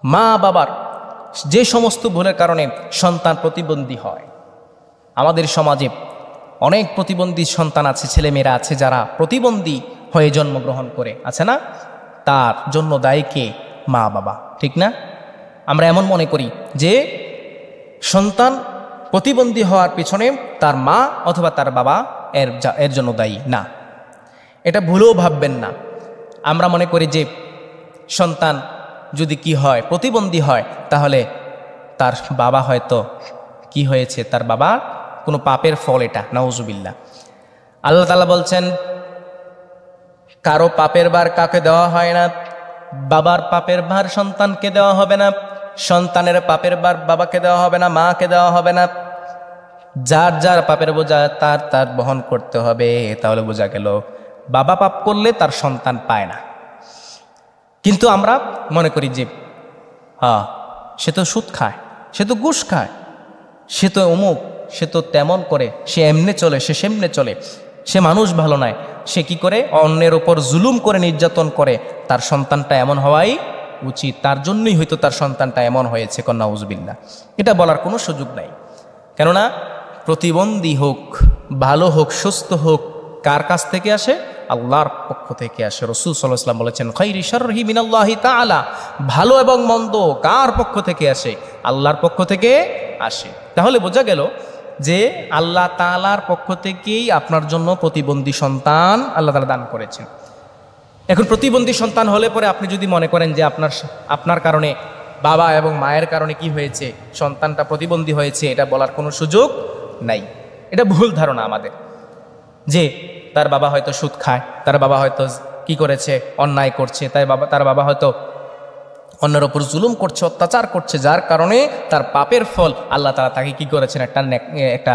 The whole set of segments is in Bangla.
মা বাবার যে সমস্ত ভুলের কারণে সন্তান প্রতিবন্ধী হয়। আমাদের সমাজে অনেক প্রতিবন্ধী সন্তান আছে, ছেলেমেয়েরা আছে যারা প্রতিবন্ধী হয়ে জন্মগ্রহণ করে, আছে না? তার জন্য দায়ী কে? মা বাবা, ঠিক না? আমরা এমন মনে করি যে সন্তান প্রতিবন্ধী হওয়ার পিছনে তার মা অথবা তার বাবা এর জন্য দায়ী না। এটা ভুলেও ভাববেন না। আমরা মনে করি যে সন্তান যদি কি হয়, প্রতিবন্ধী হয়, তাহলে তার বাবা হয়তো কি হয়েছে, তার বাবা কোনো পাপের ফল, এটা নাউজুবিল্লাহ। আল্লাহ তাআলা বলছেন কারো পাপের ভার কাকে দেওয়া হয় না, বাবার পাপের ভার সন্তানকে দেওয়া হবে না, সন্তানের পাপের ভার বাবাকে দেওয়া হবে না, মাকে দেওয়া হবে না। যার যার পাপের বোঝা তার তার বহন করতে হবে। তাহলে বোঝা গেল বাবা পাপ করলে তার সন্তান পায় না। কিন্তু আমরা মনে করি যে সে তো সুদ খায়, সে তো ঘুষ খায়, সে তো অমুক, সে তো তেমন করে, সে এমনে চলে, সে সেমনে চলে, সে মানুষ ভালো নয়, সে কি করে অন্যের ওপর জুলুম করে, নির্যাতন করে, তার সন্তানটা এমন হওয়াই উচিত, তার জন্যই হয়তো তার সন্তানটা এমন হয়েছে। কন্যা নাউজুবিল্লাহ, এটা বলার কোনো সুযোগ নাই। কেননা প্রতিবন্ধী হোক, ভালো হোক, সুস্থ হোক, কার কাছ থেকে আসে? আল্লাহর পক্ষ থেকে আসে। রাসূল সাল্লাল্লাহু আলাইহি ওয়াসাল্লাম বলেছেন খায়রি শারহি মিনাল্লাহি তাআলা, ভালো এবং মন্দ কার পক্ষ থেকে আসে? আল্লাহর পক্ষ থেকে আসে। তাহলে বোঝা গেল যে আল্লাহ তাআলার পক্ষ থেকেই আপনার জন্য প্রতিবন্ধী সন্তান আল্লাহ তাআলা দান করেছেন। এখন প্রতিবন্ধী সন্তান হলে পরে আপনি যদি মনে করেন যে আপনার কারণে, বাবা এবং মায়ের কারণে কি হয়েছে, সন্তানটা প্রতিবন্ধী হয়েছে, এটা বলার কোনো সুযোগ নাই। এটা ভুল ধারণা আমাদের, যে তার বাবা হয়তো সুদ খায়, তার বাবা হয়তো কি করেছে, অন্যায় করছে, তার বাবা হয়তো অন্যের ওপর জুলুম করছে, অত্যাচার করছে, যার কারণে তার পাপের ফল আল্লাহ তাআলা তাকে কি করেছেন, একটা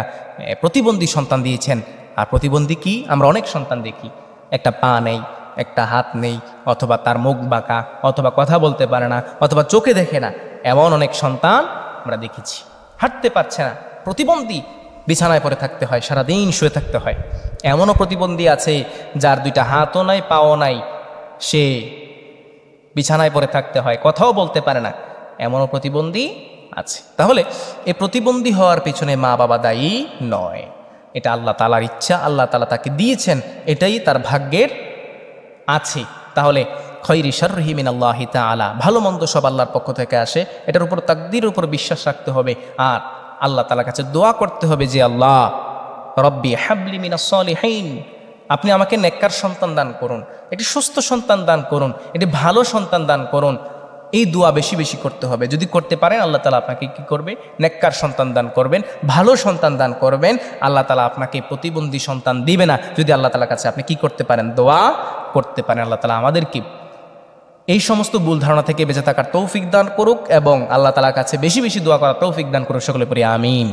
প্রতিবন্ধী সন্তান দিয়েছেন। আর প্রতিবন্ধী কি, আমরা অনেক সন্তান দেখি একটা পা নেই, একটা হাত নেই, অথবা তার মুখ বাঁকা, অথবা কথা বলতে পারে না, অথবা চোখে দেখে না, এমন অনেক সন্তান আমরা দেখেছি। হাঁটতে পারছে না, প্রতিবন্ধী, বিছানায় পড়ে থাকতে হয়, সারাদিন শুয়ে থাকতে হয়। এমনও প্রতিবন্ধী আছে যার দুইটা হাতও নাই, পাও নাই, সে বিছানায় পড়ে থাকতে হয়, কথাও বলতে পারে না, এমনও প্রতিবন্ধী আছে। তাহলে এই প্রতিবন্ধী হওয়ার পিছনে মা বাবা দায়ী নয়, এটা আল্লাহ তাআলার ইচ্ছা, আল্লাহ তাআলা তাকে দিয়েছেন, এটাই তার ভাগ্যের আছে। তাহলে খায়রি শারহি মিনাল্লাহি তাআলা, ভালো মন্দ সব আল্লাহর পক্ষ থেকে আসে, এটার উপর, তাকদীরের উপর বিশ্বাস রাখতে হবে। আর আল্লাহ তাআলার কাছে দোয়া করতে হবে যে আল্লাহ রব্বি হাবলি মিনাস সালিহিন, আপনি আমাকে নেককার সন্তান দান করুন, একটি সুস্থ সন্তান দান করুন, একটি ভালো সন্তান দান করুন। এই দোয়া বেশি বেশি করতে হবে। যদি করতে পারেন আল্লাহ তাআলা আপনাকে কি করবে, নেককার সন্তান দান করবেন, ভালো সন্তান দান করবেন। আল্লাহ তাআলা আপনাকে প্রতিবন্ধী সন্তান দিবে না যদি আল্লাহ তাআলার কাছে আপনি কি করতে পারেন, দোয়া করতে পারেন। আল্লাহ তাআলা আমাদেরকে এই সমস্ত ভুল ধারণা থেকে বেঁচে থাকার তৌফিক দান করুক এবং আল্লাহ তাআলার কাছে বেশি বেশি দোয়া করার তৌফিক দান করুক। সকলে পড়ি আমিন।